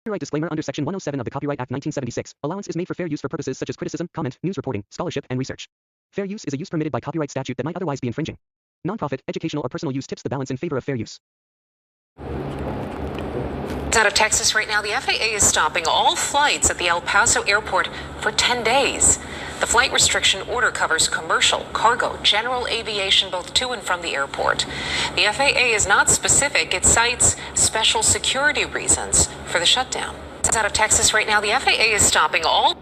Copyright disclaimer under Section 107 of the Copyright Act 1976. Allowance is made for fair use for purposes such as criticism, comment, news reporting, scholarship, and research. Fair use is a use permitted by copyright statute that might otherwise be infringing. Nonprofit, educational, or personal use tips the balance in favor of fair use. Out of Texas right now, the FAA is stopping all flights at the El Paso airport for 10 days. The flight restriction order covers commercial, cargo, general aviation, both to and from the airport. The FAA is not specific. It cites special security reasons for the shutdown. Out of Texas right now, the FAA is stopping all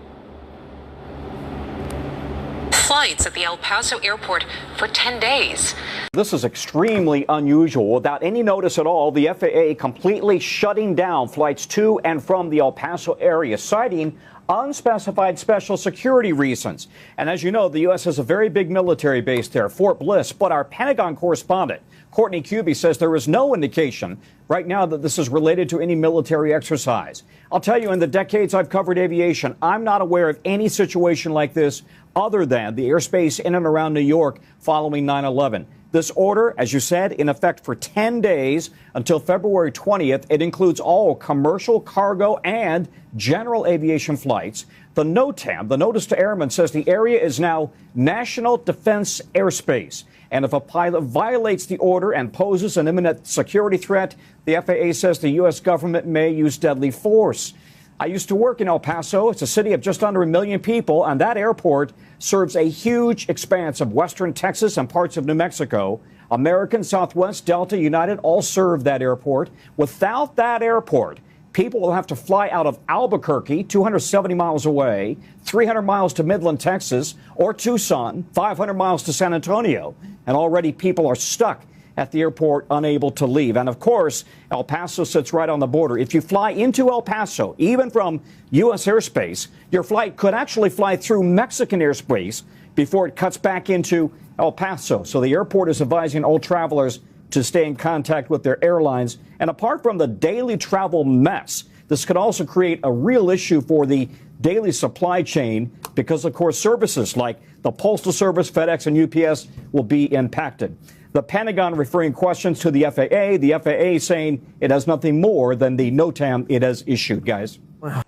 flights at the El Paso airport for 10 days. This is extremely unusual. Without any notice at all, the FAA completely shutting down flights to and from the El Paso area, citing unspecified special security reasons. And as you know, the U.S. has a very big military base there, Fort Bliss. But our Pentagon correspondent, Courtney Cuby, says there is no indication right now that this is related to any military exercise. I'll tell you, in the decades I've covered aviation, I'm not aware of any situation like this other than the airspace in and around New York following 9/11. This order, as you said, in effect for 10 days until February 20th. It includes all commercial, cargo, and general aviation flights. The NOTAM, the Notice to Airmen, says the area is now national defense airspace. And if a pilot violates the order and poses an imminent security threat, the FAA says the U.S. government may use deadly force. I used to work in El Paso. It's a city of just under 1 million people, and that airport serves a huge expanse of western Texas and parts of New Mexico. American, Southwest, Delta, United all serve that airport. Without that airport, people will have to fly out of Albuquerque, 270 miles away, 300 miles to Midland, Texas, or Tucson, 500 miles to San Antonio. And already people are stuck at the airport, unable to leave. And of course, El Paso sits right on the border. If you fly into El Paso, even from U.S. airspace, your flight could actually fly through Mexican airspace before it cuts back into El Paso. So the airport is advising all travelers to stay in contact with their airlines. And apart from the daily travel mess, this could also create a real issue for the daily supply chain because, of course, services like the Postal Service, FedEx, and UPS will be impacted. The Pentagon referring questions to the FAA saying it has nothing more than the NOTAM it has issued, guys. Wow.